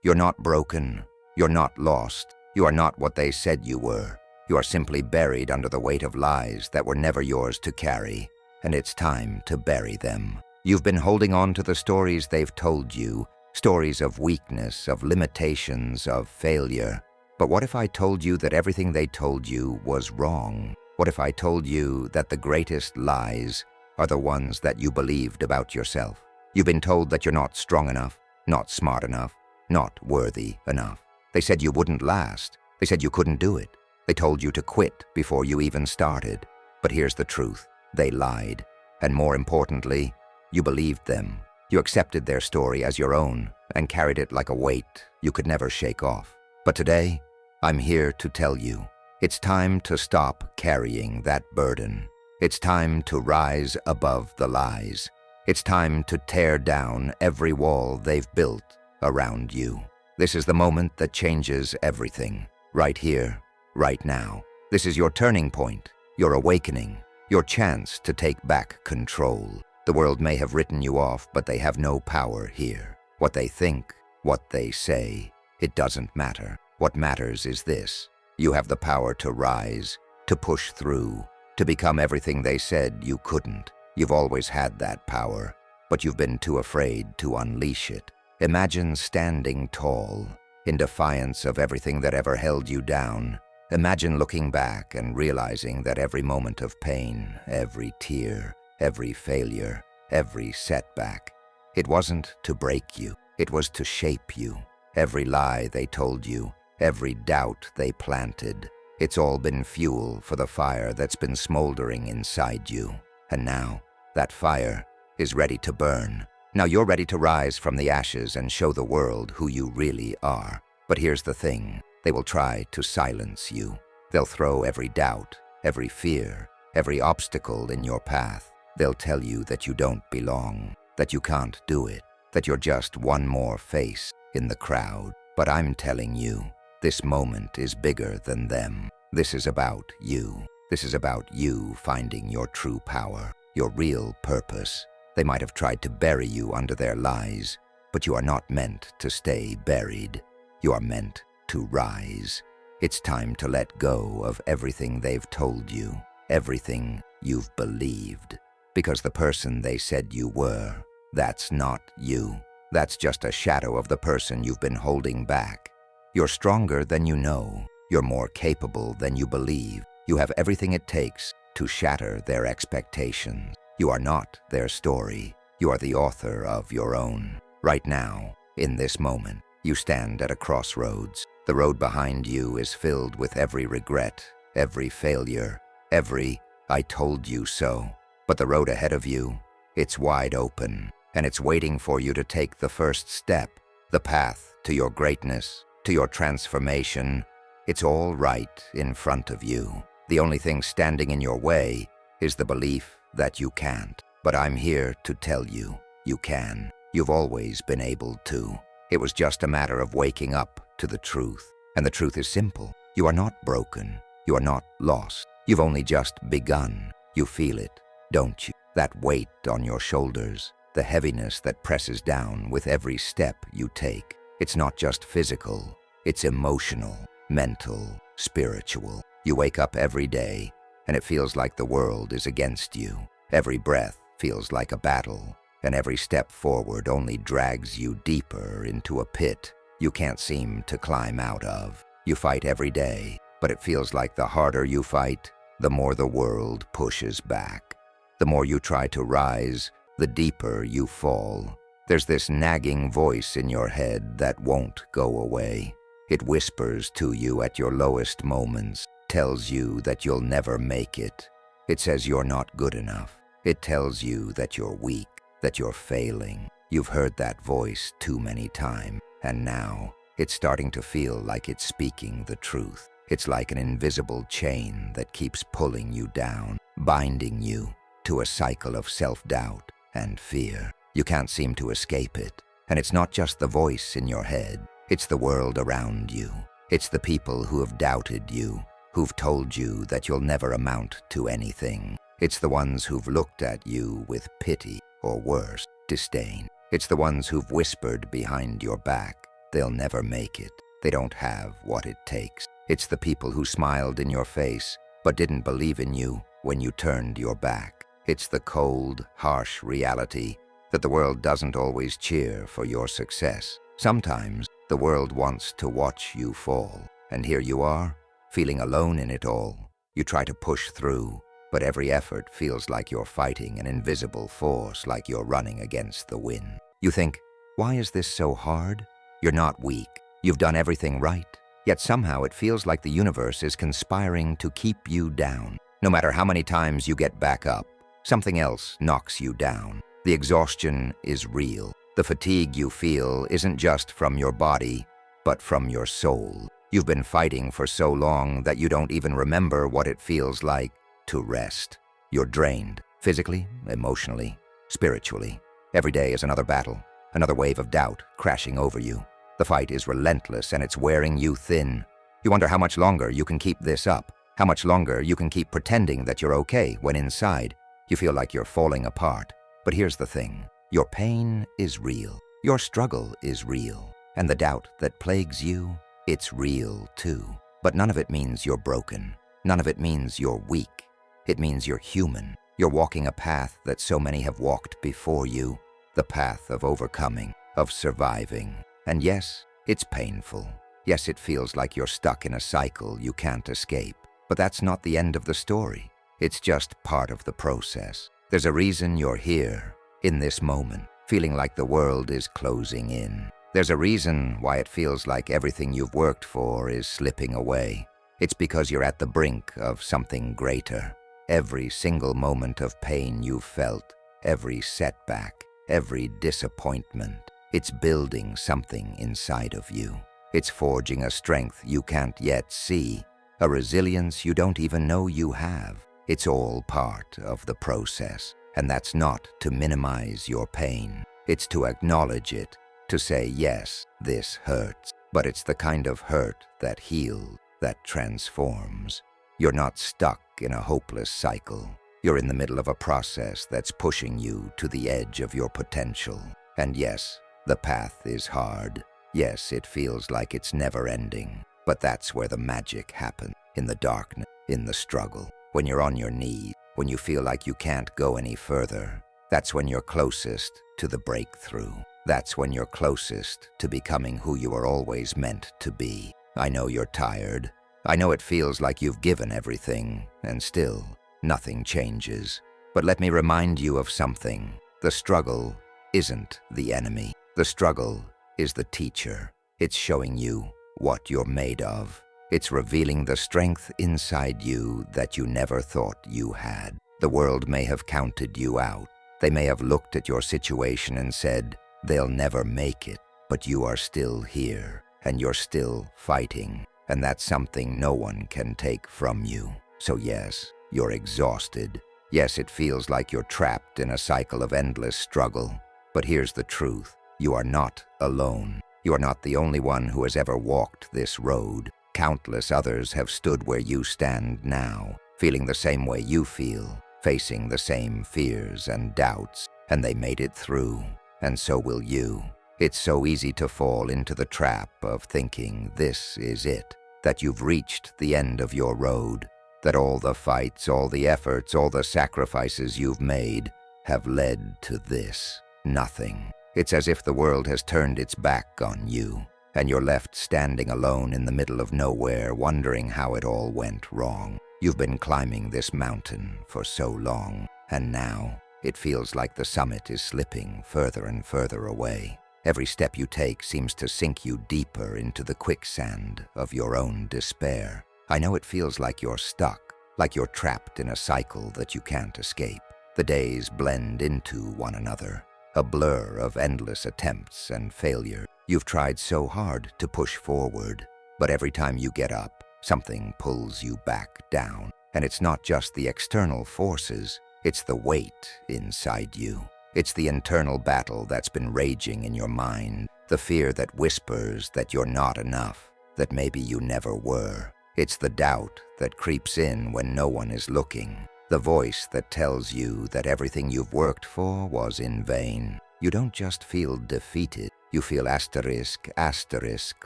You're not broken. You're not lost. You are not what they said you were. You are simply buried under the weight of lies that were never yours to carry, and it's time to bury them. You've been holding on to the stories they've told you, stories of weakness, of limitations, of failure. But what if I told you that everything they told you was wrong? What if I told you that the greatest lies are the ones that you believed about yourself? You've been told that you're not strong enough, not smart enough, not worthy enough. They said you wouldn't last. They said you couldn't do it. They told you to quit before you even started. But here's the truth. They lied. And more importantly, you believed them. You accepted their story as your own and carried it like a weight you could never shake off. But today, I'm here to tell you, it's time to stop carrying that burden. It's time to rise above the lies. It's time to tear down every wall they've built around you. This is the moment that changes everything. Right here, right now. This is your turning point, your awakening, your chance to take back control. The world may have written you off, but they have no power here. What they think, what they say, it doesn't matter. What matters is this. You have the power to rise, to push through, to become everything they said you couldn't. You've always had that power, but you've been too afraid to unleash it. Imagine standing tall, in defiance of everything that ever held you down. Imagine looking back and realizing that every moment of pain, every tear, every failure, every setback, it wasn't to break you, it was to shape you. Every lie they told you, every doubt they planted, it's all been fuel for the fire that's been smoldering inside you. And now, that fire is ready to burn. Now you're ready to rise from the ashes and show the world who you really are. But here's the thing. They will try to silence you. They'll throw every doubt, every fear, every obstacle in your path. They'll tell you that you don't belong, that you can't do it, that you're just one more face in the crowd. But I'm telling you, this moment is bigger than them. This is about you. This is about you finding your true power, your real purpose. They might have tried to bury you under their lies, but you are not meant to stay buried. You are meant to rise. It's time to let go of everything they've told you, everything you've believed. Because the person they said you were, that's not you. That's just a shadow of the person you've been holding back. You're stronger than you know. You're more capable than you believe. You have everything it takes to shatter their expectations. You are not their story. You are the author of your own. Right now, in this moment, you stand at a crossroads. The road behind you is filled with every regret, every failure, every "I told you so." But the road ahead of you, it's wide open, and it's waiting for you to take the first step, the path to your greatness, to your transformation. It's all right in front of you. The only thing standing in your way is the belief that you can't. But I'm here to tell you, you can. You've always been able to. It was just a matter of waking up to the truth. And the truth is simple. You are not broken. You are not lost. You've only just begun. You feel it, don't you? That weight on your shoulders, the heaviness that presses down with every step you take. It's not just physical. It's emotional, mental, spiritual. You wake up every day, and it feels like the world is against you. Every breath feels like a battle, and every step forward only drags you deeper into a pit you can't seem to climb out of. You fight every day, but it feels like the harder you fight, the more the world pushes back. The more you try to rise, the deeper you fall. There's this nagging voice in your head that won't go away. It whispers to you at your lowest moments, tells you that you'll never make it. It says you're not good enough. It tells you that you're weak, that you're failing. You've heard that voice too many times, and now it's starting to feel like it's speaking the truth. It's like an invisible chain that keeps pulling you down, binding you to a cycle of self-doubt and fear. You can't seem to escape it. And it's not just the voice in your head. It's the world around you. It's the people who have doubted you, who've told you that you'll never amount to anything. It's the ones who've looked at you with pity, or worse, disdain. It's the ones who've whispered behind your back they'll never make it. They don't have what it takes. It's the people who smiled in your face but didn't believe in you when you turned your back. It's the cold, harsh reality that the world doesn't always cheer for your success. Sometimes the world wants to watch you fall, and here you are, feeling alone in it all. You try to push through, but every effort feels like you're fighting an invisible force, like you're running against the wind. You think, why is this so hard? You're not weak. You've done everything right. Yet somehow it feels like the universe is conspiring to keep you down. No matter how many times you get back up, something else knocks you down. The exhaustion is real. The fatigue you feel isn't just from your body, but from your soul. You've been fighting for so long that you don't even remember what it feels like to rest. You're drained, physically, emotionally, spiritually. Every day is another battle, another wave of doubt crashing over you. The fight is relentless and it's wearing you thin. You wonder how much longer you can keep this up, how much longer you can keep pretending that you're okay when inside you feel like you're falling apart. But here's the thing, your pain is real, your struggle is real, and the doubt that plagues you, it's real too. But none of it means you're broken. None of it means you're weak. It means you're human. You're walking a path that so many have walked before you, the path of overcoming, of surviving. And yes, it's painful. Yes, it feels like you're stuck in a cycle you can't escape. But that's not the end of the story. It's just part of the process. There's a reason you're here, in this moment, feeling like the world is closing in. There's a reason why it feels like everything you've worked for is slipping away. It's because you're at the brink of something greater. Every single moment of pain you've felt, every setback, every disappointment, it's building something inside of you. It's forging a strength you can't yet see, a resilience you don't even know you have. It's all part of the process, and that's not to minimize your pain. It's to acknowledge it, to say, yes, this hurts, but it's the kind of hurt that heals, that transforms. You're not stuck in a hopeless cycle. You're in the middle of a process that's pushing you to the edge of your potential. And yes, the path is hard. Yes, it feels like it's never ending. But that's where the magic happens, in the darkness, in the struggle. When you're on your knees, when you feel like you can't go any further, that's when you're closest to the breakthrough. That's when you're closest to becoming who you were always meant to be. I know you're tired. I know it feels like you've given everything, and still, nothing changes. But let me remind you of something. The struggle isn't the enemy. The struggle is the teacher. It's showing you what you're made of. It's revealing the strength inside you that you never thought you had. The world may have counted you out. They may have looked at your situation and said, they'll never make it, but you are still here, and you're still fighting, and that's something no one can take from you. So yes, you're exhausted. Yes, it feels like you're trapped in a cycle of endless struggle. But here's the truth. You are not alone. You are not the only one who has ever walked this road. Countless others have stood where you stand now, feeling the same way you feel, facing the same fears and doubts, and they made it through, and so will you. It's so easy to fall into the trap of thinking this is it, that you've reached the end of your road, that all the fights, all the efforts, all the sacrifices you've made have led to this, nothing. It's as if the world has turned its back on you, and you're left standing alone in the middle of nowhere, wondering how it all went wrong. You've been climbing this mountain for so long, and now it feels like the summit is slipping further and further away. Every step you take seems to sink you deeper into the quicksand of your own despair. I know it feels like you're stuck, like you're trapped in a cycle that you can't escape. The days blend into one another, a blur of endless attempts and failure. You've tried so hard to push forward, but every time you get up, something pulls you back down. And it's not just the external forces, it's the weight inside you. It's the internal battle that's been raging in your mind, the fear that whispers that you're not enough, that maybe you never were. It's the doubt that creeps in when no one is looking, the voice that tells you that everything you've worked for was in vain. You don't just feel defeated, You feel asterisk, asterisk,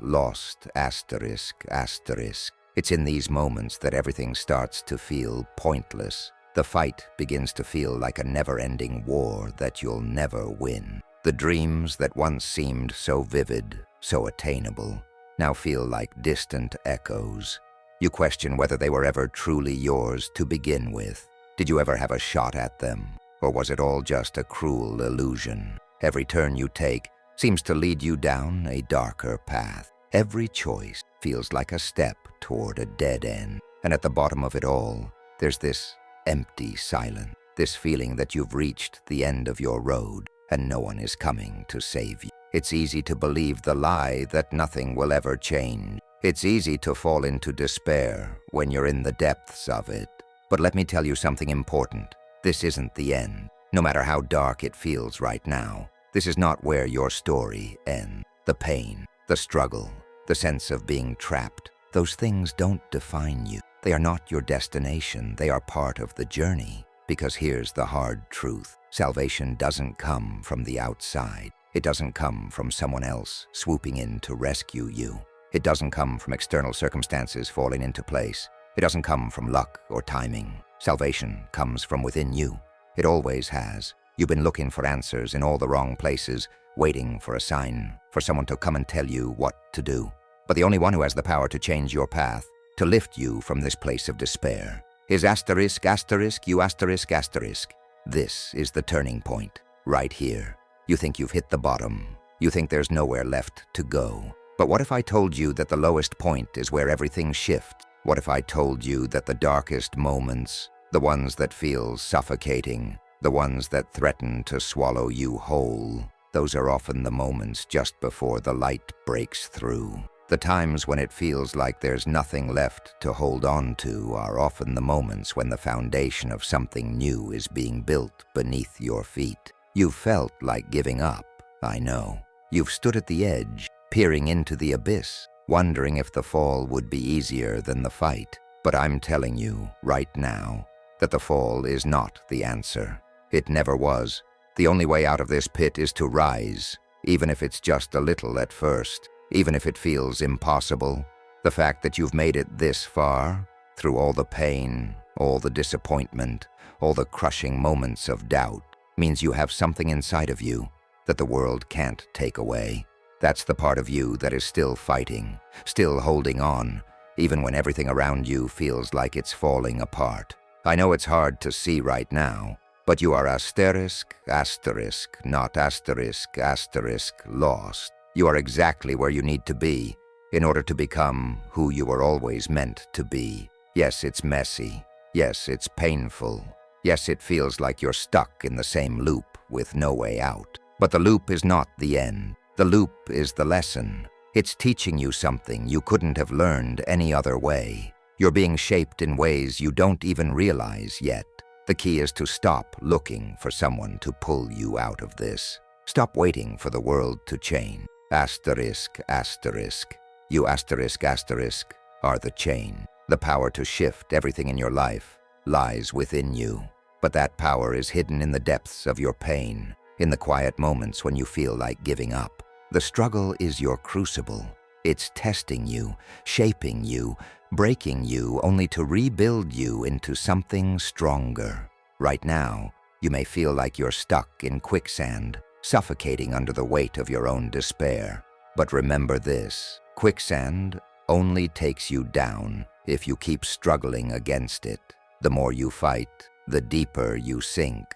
lost, asterisk, asterisk. It's in these moments that everything starts to feel pointless. The fight begins to feel like a never-ending war that you'll never win. The dreams that once seemed so vivid, so attainable, now feel like distant echoes. You question whether they were ever truly yours to begin with. Did you ever have a shot at them? Or was it all just a cruel illusion? Every turn you take seems to lead you down a darker path. Every choice feels like a step toward a dead end. And at the bottom of it all, there's this empty silence, this feeling that you've reached the end of your road and no one is coming to save you. It's easy to believe the lie that nothing will ever change. It's easy to fall into despair when you're in the depths of it. But let me tell you something important. This isn't the end. No matter how dark it feels right now, this is not where your story ends. The pain, the struggle, the sense of being trapped, those things don't define you. They are not your destination. They are part of the journey. Because here's the hard truth. Salvation doesn't come from the outside. It doesn't come from someone else swooping in to rescue you. It doesn't come from external circumstances falling into place. It doesn't come from luck or timing. Salvation comes from within you. It always has. You've been looking for answers in all the wrong places, waiting for a sign, for someone to come and tell you what to do. But the only one who has the power to change your path, to lift you from this place of despair, is asterisk, asterisk, you asterisk, asterisk. This is the turning point, right here. You think you've hit the bottom. You think there's nowhere left to go. But what if I told you that the lowest point is where everything shifts? What if I told you that the darkest moments, the ones that feel suffocating, the ones that threaten to swallow you whole, those are often the moments just before the light breaks through. The times when it feels like there's nothing left to hold on to are often the moments when the foundation of something new is being built beneath your feet. You've felt like giving up, I know. You've stood at the edge, peering into the abyss, wondering if the fall would be easier than the fight. But I'm telling you, right now, that the fall is not the answer. It never was. The only way out of this pit is to rise, even if it's just a little at first. Even if it feels impossible. The fact that you've made it this far, through all the pain, all the disappointment, all the crushing moments of doubt, means you have something inside of you that the world can't take away. That's the part of you that is still fighting, still holding on, even when everything around you feels like it's falling apart. I know it's hard to see right now, but you are asterisk, asterisk, not asterisk, asterisk, lost. You are exactly where you need to be in order to become who you were always meant to be. Yes, it's messy. Yes, it's painful. Yes, it feels like you're stuck in the same loop with no way out. But the loop is not the end. The loop is the lesson. It's teaching you something you couldn't have learned any other way. You're being shaped in ways you don't even realize yet. The key is to stop looking for someone to pull you out of this. Stop waiting for the world to change. Asterisk, asterisk. You asterisk, asterisk are the chain. The power to shift everything in your life lies within you. But that power is hidden in the depths of your pain, in the quiet moments when you feel like giving up. The struggle is your crucible. It's testing you, shaping you, breaking you, only to rebuild you into something stronger. Right now, you may feel like you're stuck in quicksand, suffocating under the weight of your own despair. But remember this, quicksand only takes you down if you keep struggling against it. The more you fight, the deeper you sink.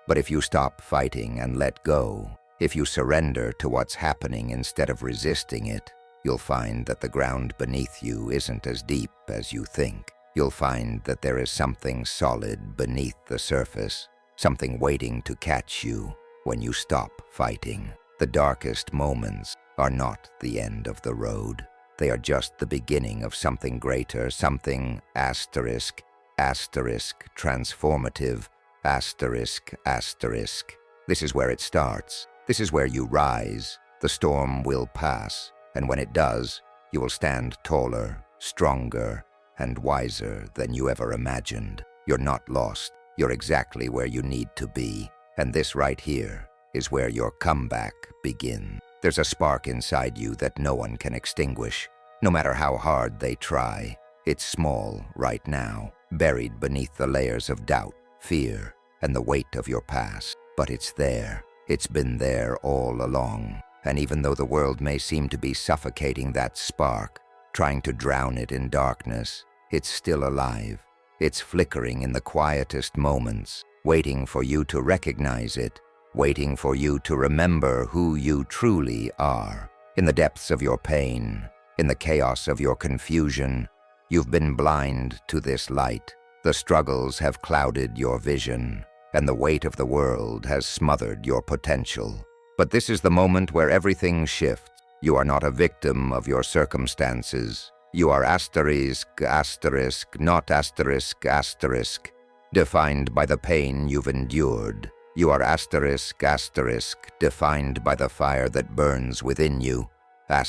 But if you stop fighting and let go, if you surrender to what's happening instead of resisting it, you'll find that the ground beneath you isn't as deep as you think. You'll find that there is something solid beneath the surface, something waiting to catch you when you stop fighting. The darkest moments are not the end of the road. They are just the beginning of something greater, something asterisk, asterisk, transformative, asterisk, asterisk. This is where it starts. This is where you rise. The storm will pass, and when it does, you will stand taller, stronger, and wiser than you ever imagined. You're not lost. You're exactly where you need to be. And this right here is where your comeback begins. There's a spark inside you that no one can extinguish, no matter how hard they try. It's small right now, buried beneath the layers of doubt, fear, and the weight of your past. But it's there. It's been there all along. And even though the world may seem to be suffocating that spark, trying to drown it in darkness, it's still alive. It's flickering in the quietest moments, waiting for you to recognize it, waiting for you to remember who you truly are. In the depths of your pain, in the chaos of your confusion, you've been blind to this light. The struggles have clouded your vision, and the weight of the world has smothered your potential. But this is the moment where everything shifts. You are not a victim of your circumstances. You are not defined by the pain you've endured. You are defined by the fire that burns within you. And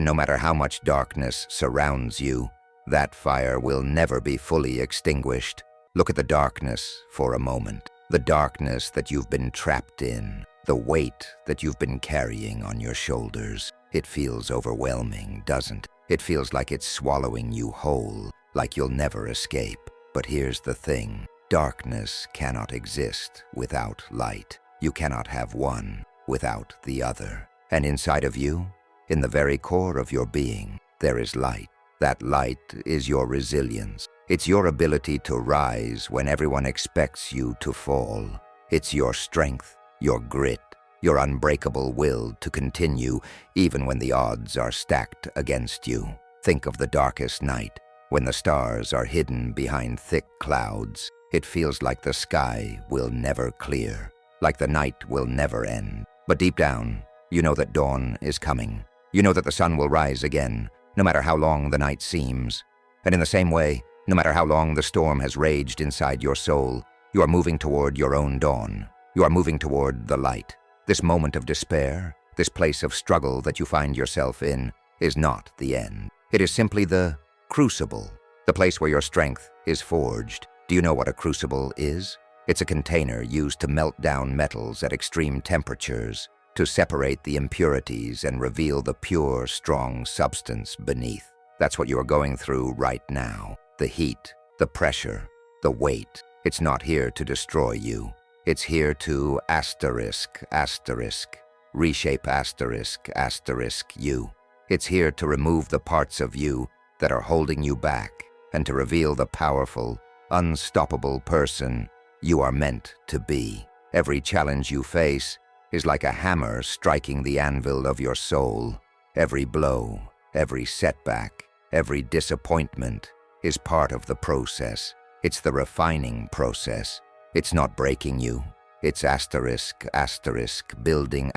no matter how much darkness surrounds you, that fire will never be fully extinguished. Look at the darkness for a moment. The darkness that you've been trapped in, the weight that you've been carrying on your shoulders. It feels overwhelming, doesn't it? It feels like it's swallowing you whole, like you'll never escape. But here's the thing. Darkness cannot exist without light. You cannot have one without the other. And inside of you, in the very core of your being, there is light. That light is your resilience. It's your ability to rise when everyone expects you to fall. It's your strength, your grit, your unbreakable will to continue even when the odds are stacked against you. Think of the darkest night, when the stars are hidden behind thick clouds. It feels like the sky will never clear, like the night will never end. But deep down, you know that dawn is coming. You know that the sun will rise again, no matter how long the night seems. And in the same way, no matter how long the storm has raged inside your soul, you are moving toward your own dawn. You are moving toward the light. This moment of despair, this place of struggle that you find yourself in, is not the end. It is simply the crucible, the place where your strength is forged. Do you know what a crucible is? It's a container used to melt down metals at extreme temperatures, to separate the impurities and reveal the pure, strong substance beneath. That's what you are going through right now. The heat, the pressure, the weight. It's not here to destroy you. It's here to reshape you. It's here to remove the parts of you that are holding you back and to reveal the powerful, unstoppable person you are meant to be. Every challenge you face is like a hammer striking the anvil of your soul. Every blow, every setback, every disappointment is part of the process. It's the refining process. It's not breaking you. It's building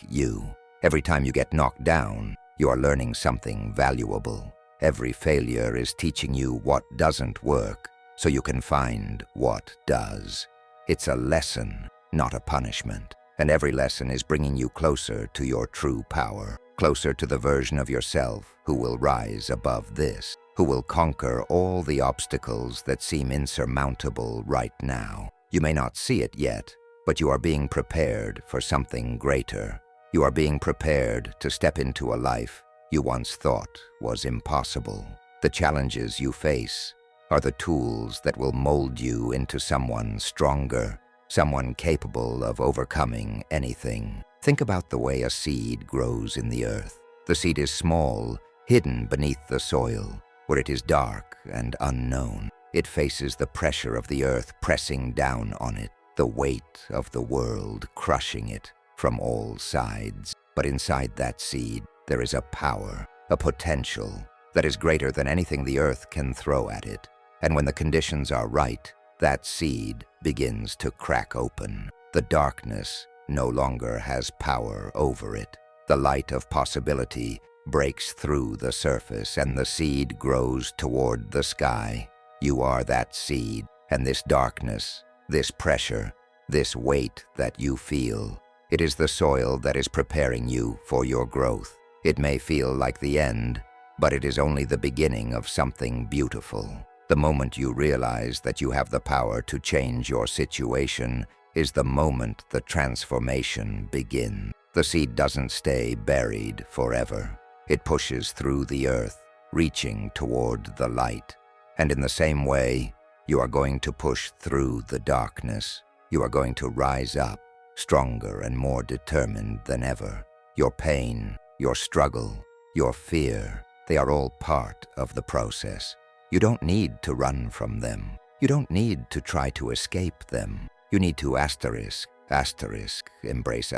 you. Every time you get knocked down, you are learning something valuable. Every failure is teaching you what doesn't work, so you can find what does. It's a lesson, not a punishment. And every lesson is bringing you closer to your true power, closer to the version of yourself who will rise above this, who will conquer all the obstacles that seem insurmountable right now. You may not see it yet, but you are being prepared for something greater. You are being prepared to step into a life you once thought was impossible. The challenges you face are the tools that will mold you into someone stronger, someone capable of overcoming anything. Think about the way a seed grows in the earth. The seed is small, hidden beneath the soil, where it is dark and unknown. It faces the pressure of the earth pressing down on it, the weight of the world crushing it from all sides. But inside that seed, there is a power, a potential that is greater than anything the earth can throw at it. And when the conditions are right, that seed begins to crack open. The darkness no longer has power over it. The light of possibility breaks through the surface and the seed grows toward the sky. You are that seed, and this darkness, this pressure, this weight that you feel, it is the soil that is preparing you for your growth. It may feel like the end, but it is only the beginning of something beautiful. The moment you realize that you have the power to change your situation is the moment the transformation begins. The seed doesn't stay buried forever. It pushes through the earth, reaching toward the light. And in the same way, you are going to push through the darkness. You are going to rise up, stronger and more determined than ever. Your pain, your struggle, your fear, they are all part of the process. You don't need to run from them. You don't need to try to escape them. You need to embrace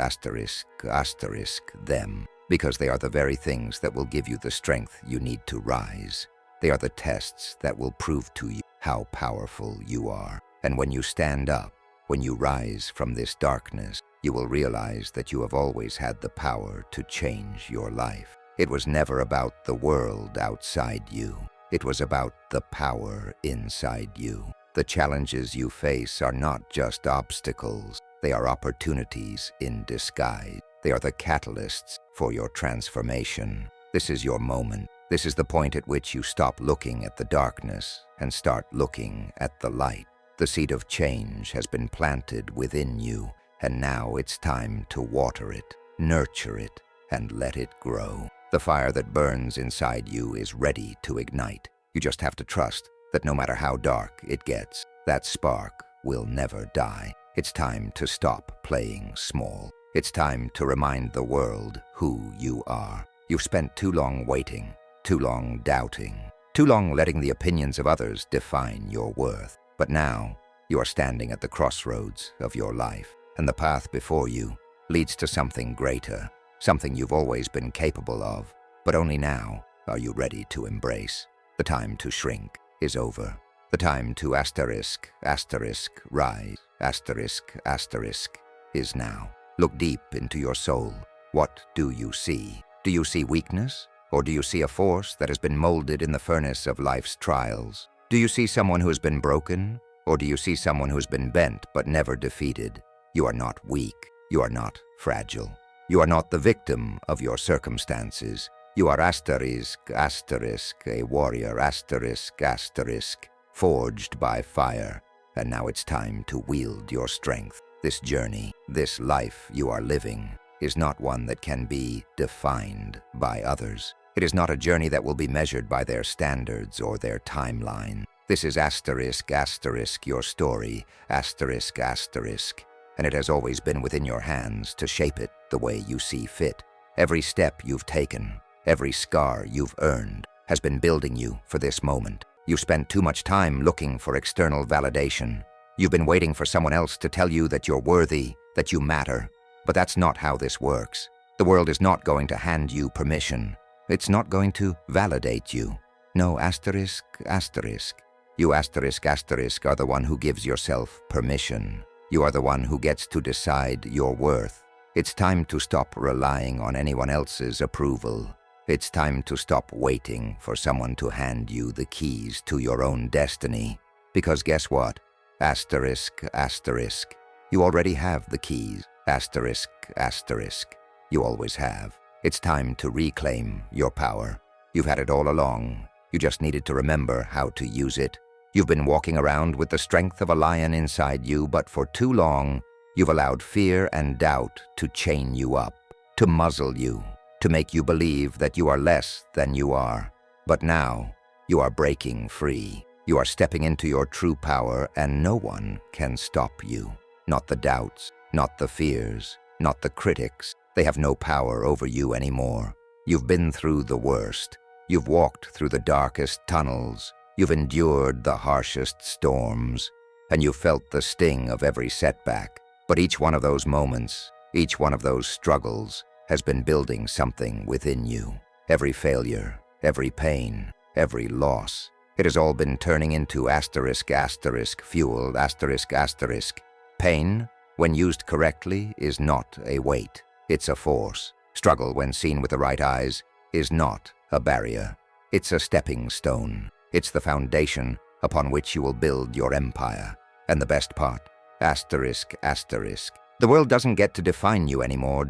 them, because they are the very things that will give you the strength you need to rise. They are the tests that will prove to you how powerful you are. And when you stand up, when you rise from this darkness, you will realize that you have always had the power to change your life. It was never about the world outside you. It was about the power inside you. The challenges you face are not just obstacles. They are opportunities in disguise. They are the catalysts for your transformation. This is your moment. This is the point at which you stop looking at the darkness and start looking at the light. The seed of change has been planted within you, and now it's time to water it, nurture it, and let it grow. The fire that burns inside you is ready to ignite. You just have to trust that no matter how dark it gets, that spark will never die. It's time to stop playing small. It's time to remind the world who you are. You've spent too long waiting, too long doubting, too long letting the opinions of others define your worth. But now, you are standing at the crossroads of your life, and the path before you leads to something greater, something you've always been capable of, but only now are you ready to embrace. The time to shrink is over. The time to rise, is now. Look deep into your soul. What do you see? Do you see weakness? Or do you see a force that has been molded in the furnace of life's trials? Do you see someone who has been broken? Or do you see someone who has been bent but never defeated? You are not weak. You are not fragile. You are not the victim of your circumstances. You are a warrior, forged by fire. And now it's time to wield your strength. This journey, this life you are living, is not one that can be defined by others. It is not a journey that will be measured by their standards or their timeline. This is your story, and it has always been within your hands to shape it the way you see fit. Every step you've taken, every scar you've earned, has been building you for this moment. You've spent too much time looking for external validation. You've been waiting for someone else to tell you that you're worthy, that you matter. But that's not how this works. The world is not going to hand you permission. It's not going to validate you. No, You are the one who gives yourself permission. You are the one who gets to decide your worth. It's time to stop relying on anyone else's approval. It's time to stop waiting for someone to hand you the keys to your own destiny. Because guess what? You already have the keys. You always have. It's time to reclaim your power. You've had it all along. You just needed to remember how to use it. You've been walking around with the strength of a lion inside you, but for too long, you've allowed fear and doubt to chain you up, to muzzle you, to make you believe that you are less than you are. But now, you are breaking free. You are stepping into your true power, and no one can stop you. Not the doubts, not the fears, not the critics. They have no power over you anymore. You've been through the worst. You've walked through the darkest tunnels. You've endured the harshest storms. And you've felt the sting of every setback. But each one of those moments, each one of those struggles, has been building something within you. Every failure, every pain, every loss, it has all been turning into fuel, Pain, when used correctly, is not a weight. It's a force. Struggle, when seen with the right eyes, is not a barrier. It's a stepping stone. It's the foundation upon which you will build your empire. And the best part, the world doesn't get to define you anymore,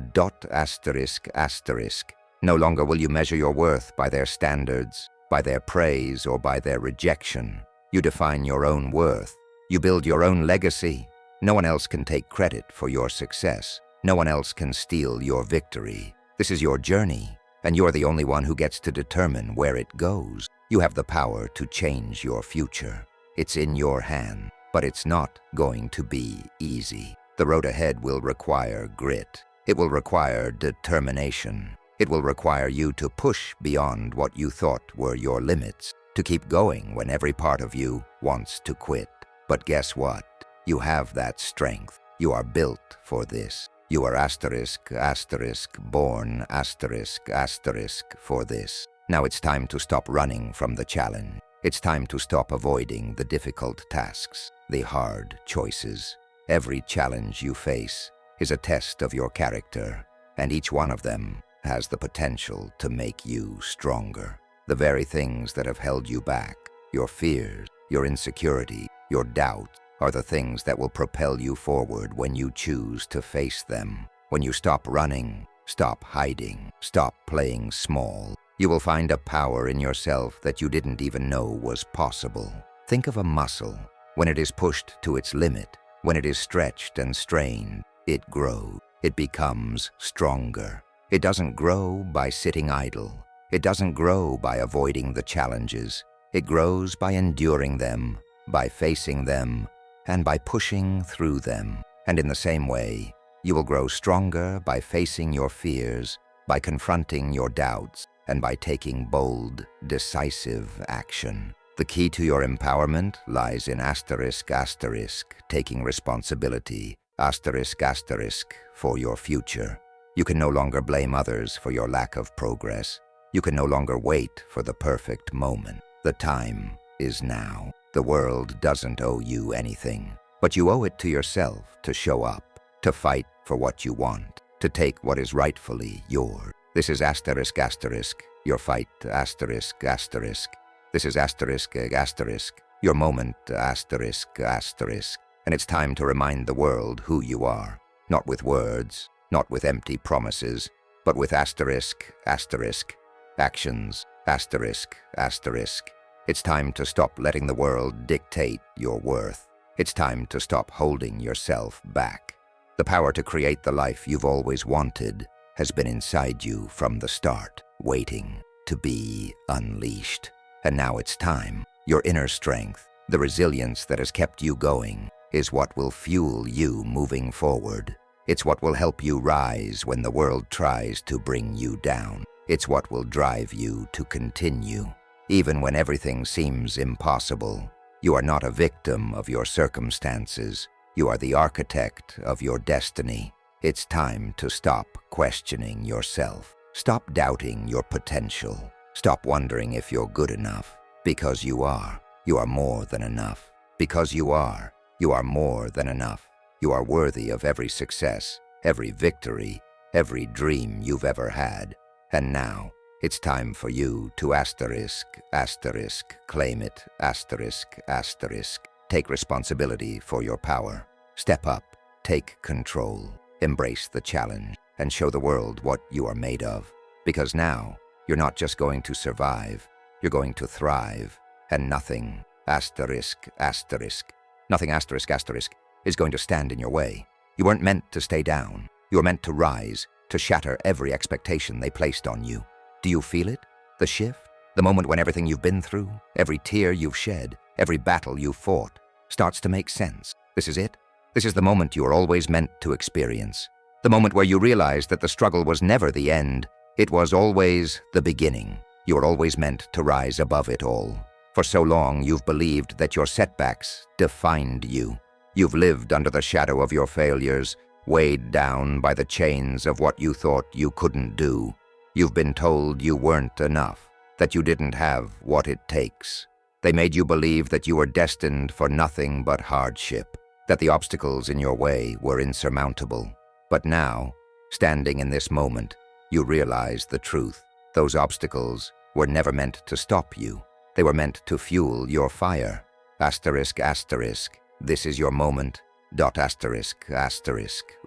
No longer will you measure your worth by their standards, by their praise, or by their rejection. You define your own worth. You build your own legacy. No one else can take credit for your success. No one else can steal your victory. This is your journey, and you're the only one who gets to determine where it goes. You have the power to change your future. It's in your hand, but it's not going to be easy. The road ahead will require grit. It will require determination. It will require you to push beyond what you thought were your limits, to keep going when every part of you wants to quit. But guess what? You have that strength. You are built for this. You are born for this. Now it's time to stop running from the challenge. It's time to stop avoiding the difficult tasks, the hard choices. Every challenge you face is a test of your character, and each one of them has the potential to make you stronger. The very things that have held you back, your fears, your insecurity, your doubts, are the things that will propel you forward when you choose to face them. When you stop running, stop hiding, stop playing small, you will find a power in yourself that you didn't even know was possible. Think of a muscle. When it is pushed to its limit, when it is stretched and strained, it grows. It becomes stronger. It doesn't grow by sitting idle. It doesn't grow by avoiding the challenges. It grows by enduring them, by facing them, and by pushing through them. And in the same way, you will grow stronger by facing your fears, by confronting your doubts, and by taking bold, decisive action. The key to your empowerment lies in taking responsibility, for your future. You can no longer blame others for your lack of progress. You can no longer wait for the perfect moment. The time is now. The world doesn't owe you anything, but you owe it to yourself to show up, to fight for what you want, to take what is rightfully yours. This is your fight, This is your moment, And it's time to remind the world who you are, not with words, not with empty promises, but with actions, It's time to stop letting the world dictate your worth. It's time to stop holding yourself back. The power to create the life you've always wanted has been inside you from the start, waiting to be unleashed. And now it's time. Your inner strength, the resilience that has kept you going, is what will fuel you moving forward. It's what will help you rise when the world tries to bring you down. It's what will drive you to continue. Even when everything seems impossible, you are not a victim of your circumstances. You are the architect of your destiny. It's time to stop questioning yourself. Stop doubting your potential. Stop wondering if you're good enough. Because you are. You are more than enough. Because you are more than enough. You are worthy of every success, every victory, every dream you've ever had. And now, it's time for you to claim it, Take responsibility for your power. Step up, take control, embrace the challenge, and show the world what you are made of. Because now, you're not just going to survive, you're going to thrive, and nothing, nothing, is going to stand in your way. You weren't meant to stay down. You were meant to rise, to shatter every expectation they placed on you. Do you feel it? The shift? The moment when everything you've been through, every tear you've shed, every battle you've fought, starts to make sense. This is it. This is the moment you are always meant to experience. The moment where you realize that the struggle was never the end. It was always the beginning. You are always meant to rise above it all. For so long, you've believed that your setbacks defined you. You've lived under the shadow of your failures, weighed down by the chains of what you thought you couldn't do. You've been told you weren't enough, that you didn't have what it takes. They made you believe that you were destined for nothing but hardship, that the obstacles in your way were insurmountable. But now, standing in this moment, you realize the truth. Those obstacles were never meant to stop you. They were meant to fuel your fire. This is your moment.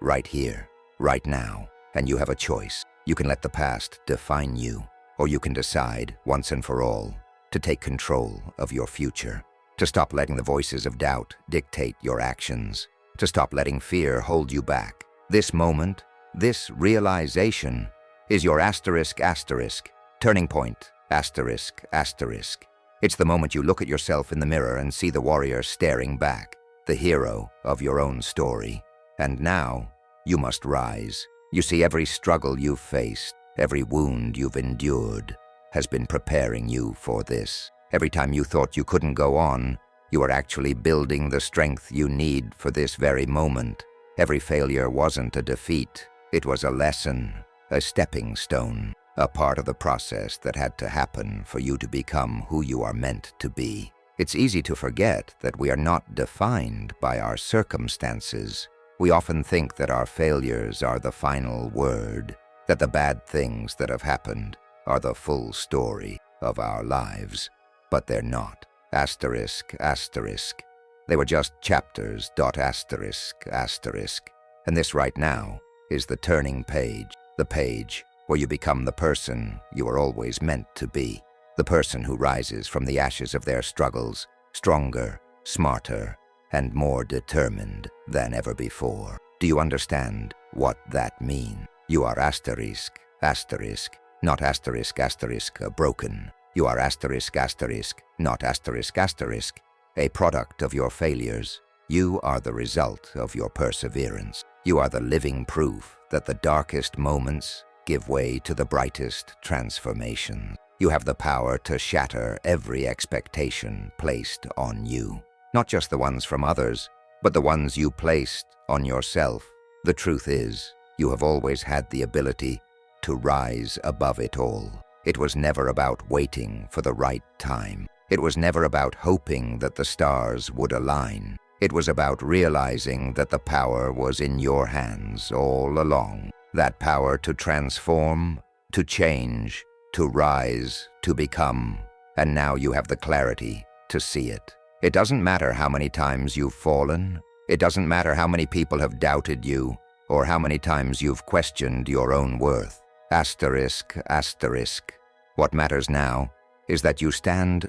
Right here, right now. And you have a choice. You can let the past define you, or you can decide, once and for all, to take control of your future, to stop letting the voices of doubt dictate your actions. to stop letting fear hold you back. This moment, this realization, is your turning point, It's the moment you look at yourself in the mirror and see the warrior staring back, the hero of your own story. And now, you must rise. You see, every struggle you've faced, every wound you've endured, has been preparing you for this. Every time you thought you couldn't go on, you are actually building the strength you need for this very moment. Every failure wasn't a defeat. It was a lesson, a stepping stone, a part of the process that had to happen for you to become who you are meant to be. It's easy to forget that we are not defined by our circumstances. We often think that our failures are the final word, that the bad things that have happened are the full story of our lives. But they're not. They were just chapters, And this right now is the turning page, the page where you become the person you were always meant to be, the person who rises from the ashes of their struggles, stronger, smarter, and more determined than ever before. Do you understand what that means? You are not broken. You are not a product of your failures. You are the result of your perseverance. You are the living proof that the darkest moments give way to the brightest transformation. You have the power to shatter every expectation placed on you. Not just the ones from others, but the ones you placed on yourself. The truth is, you have always had the ability to rise above it all. It was never about waiting for the right time. It was never about hoping that the stars would align. It was about realizing that the power was in your hands all along. That power to transform, to change, to rise, to become. And now you have the clarity to see it. It doesn't matter how many times you've fallen. It doesn't matter how many people have doubted you, or how many times you've questioned your own worth. What matters now is that you stand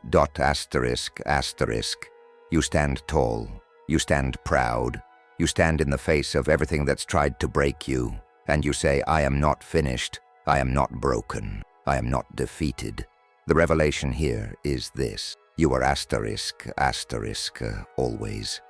You stand tall, you stand proud, you stand in the face of everything that's tried to break you, and you say, I am not finished, I am not broken, I am not defeated. The revelation here is this: you are always.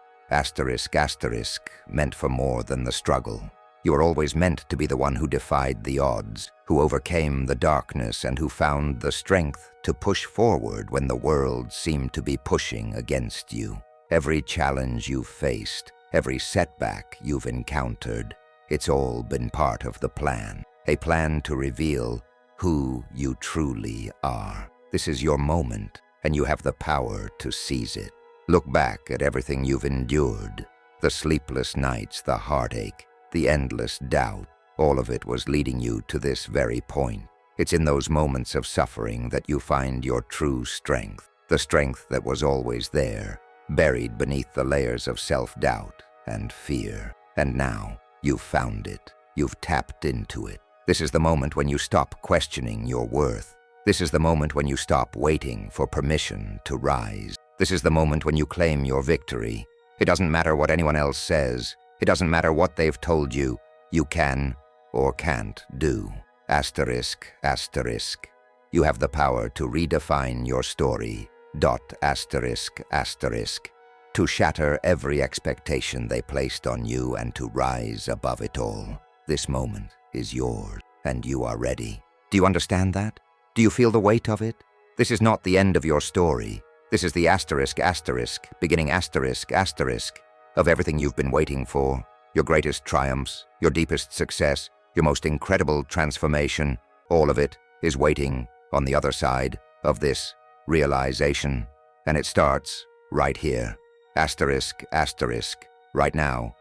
Meant for more than the struggle. You are always meant to be the one who defied the odds, who overcame the darkness, and who found the strength to push forward when the world seemed to be pushing against you. Every challenge you've faced, every setback you've encountered, it's all been part of the plan. A plan to reveal who you truly are. This is your moment, and you have the power to seize it. Look back at everything you've endured. The sleepless nights, the heartache, the endless doubt. All of it was leading you to this very point. It's in those moments of suffering that you find your true strength. The strength that was always there, buried beneath the layers of self-doubt and fear. And now, you've found it. You've tapped into it. This is the moment when you stop questioning your worth. This is the moment when you stop waiting for permission to rise. This is the moment when you claim your victory. It doesn't matter what anyone else says. It doesn't matter what they've told you. You can or can't do. You have the power to redefine your story. To shatter every expectation they placed on you and to rise above it all. This moment is yours, and you are ready. Do you understand that? Do you feel the weight of it? This is not the end of your story. This is the beginning of everything you've been waiting for. Your greatest triumphs, your deepest success, your most incredible transformation, all of it is waiting on the other side of this realization. And it starts right here. Right now.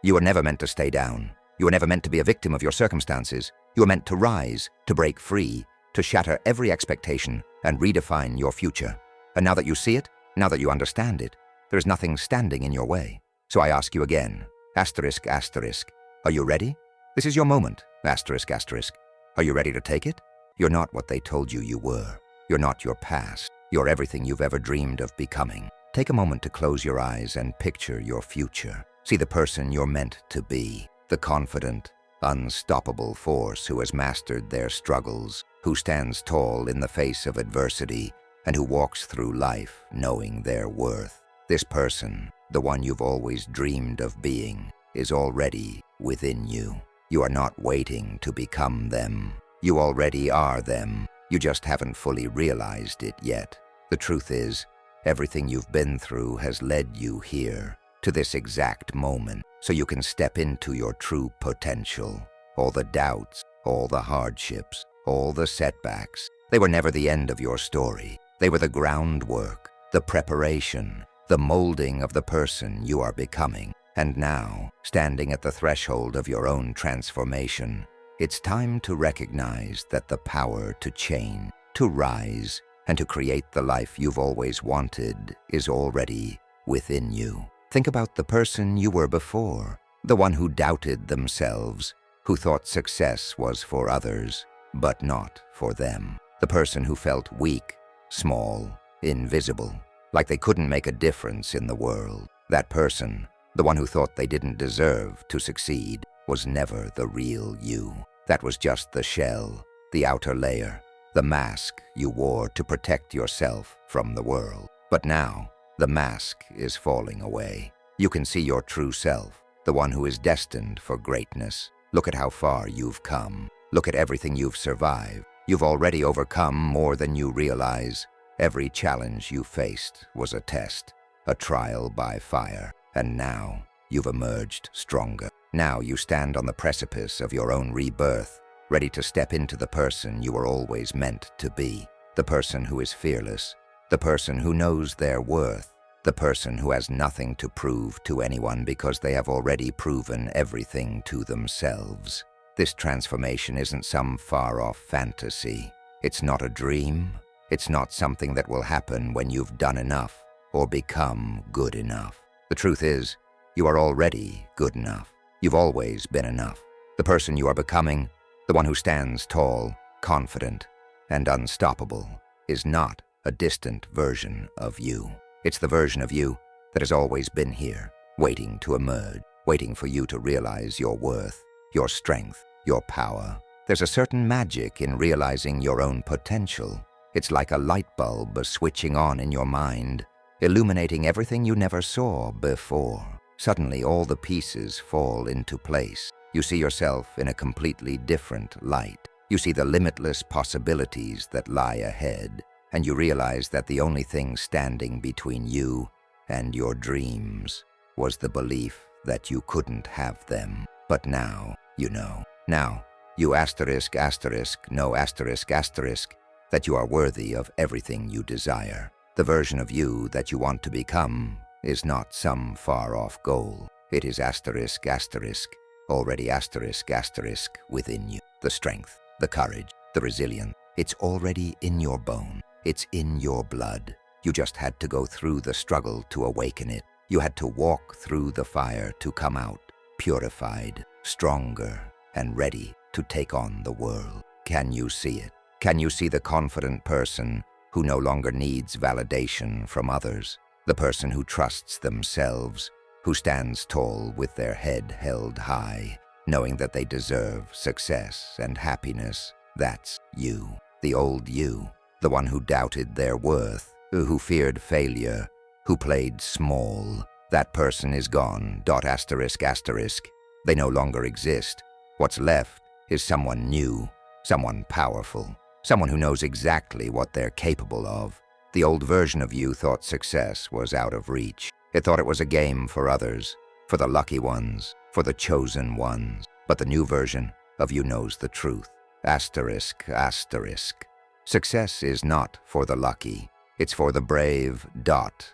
You were never meant to stay down. You were never meant to be a victim of your circumstances. You were meant to rise, to break free, to shatter every expectation and redefine your future. And now that you see it, now that you understand it, there is nothing standing in your way. So I ask you again, are you ready? This is your moment, Are you ready to take it? You're not what they told you you were. You're not your past. You're everything you've ever dreamed of becoming. Take a moment to close your eyes and picture your future. See the person you're meant to be, the confident, unstoppable force who has mastered their struggles, who stands tall in the face of adversity, and who walks through life knowing their worth. This person, the one you've always dreamed of being, is already within you. You are not waiting to become them. You already are them. You just haven't fully realized it yet. The truth is, everything you've been through has led you here, to this exact moment, so you can step into your true potential. All the doubts, all the hardships, all the setbacks, they were never the end of your story. They were the groundwork, the preparation, the molding of the person you are becoming. And now, standing at the threshold of your own transformation, it's time to recognize that the power to change, to rise, and to create the life you've always wanted is already within you. Think about the person you were before, the one who doubted themselves, who thought success was for others, but not for them. The person who felt weak, small, invisible, like they couldn't make a difference in the world. That person, the one who thought they didn't deserve to succeed, was never the real you. That was just the shell, the outer layer, the mask you wore to protect yourself from the world. But now, the mask is falling away. You can see your true self, the one who is destined for greatness. Look at how far you've come. Look at everything you've survived. You've already overcome more than you realize. Every challenge you faced was a test, a trial by fire. And now, you've emerged stronger. Now you stand on the precipice of your own rebirth, ready to step into the person you were always meant to be. The person who is fearless, the person who knows their worth, the person who has nothing to prove to anyone because they have already proven everything to themselves. This transformation isn't some far-off fantasy. It's not a dream. It's not something that will happen when you've done enough or become good enough. The truth is, you are already good enough. You've always been enough. The person you are becoming, the one who stands tall, confident, and unstoppable, is not a distant version of you. It's the version of you that has always been here, waiting to emerge, waiting for you to realize your worth, your strength, your power. There's a certain magic in realizing your own potential. It's like a light bulb switching on in your mind, illuminating everything you never saw before. Suddenly, all the pieces fall into place. You see yourself in a completely different light. You see the limitless possibilities that lie ahead, and you realize that the only thing standing between you and your dreams was the belief that you couldn't have them. But now, you know. Now, you asterisk, asterisk, no asterisk, asterisk, that you are worthy of everything you desire. The version of you that you want to become is not some far-off goal. It is asterisk, asterisk, already asterisk, asterisk within you. The strength, the courage, the resilience, it's already in your bone. It's in your blood. You just had to go through the struggle to awaken it. You had to walk through the fire to come out, purified, stronger, and ready to take on the world. Can you see it? Can you see the confident person who no longer needs validation from others? The person who trusts themselves, who stands tall with their head held high, knowing that they deserve success and happiness. That's you, the old you, the one who doubted their worth, who feared failure, who played small. That person is gone, asterisk, asterisk. They no longer exist. What's left is someone new, someone powerful, someone who knows exactly what they're capable of. The old version of you thought success was out of reach. It thought it was a game for others, for the lucky ones, for the chosen ones. But the new version of you knows the truth. Asterisk, asterisk. Success is not for the lucky. It's for the brave,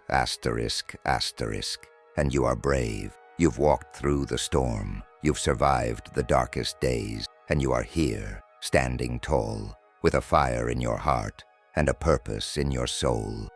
asterisk, asterisk. And you are brave. You've walked through the storm. You've survived the darkest days. And you are here, standing tall, with a fire in your heart and a purpose in your soul.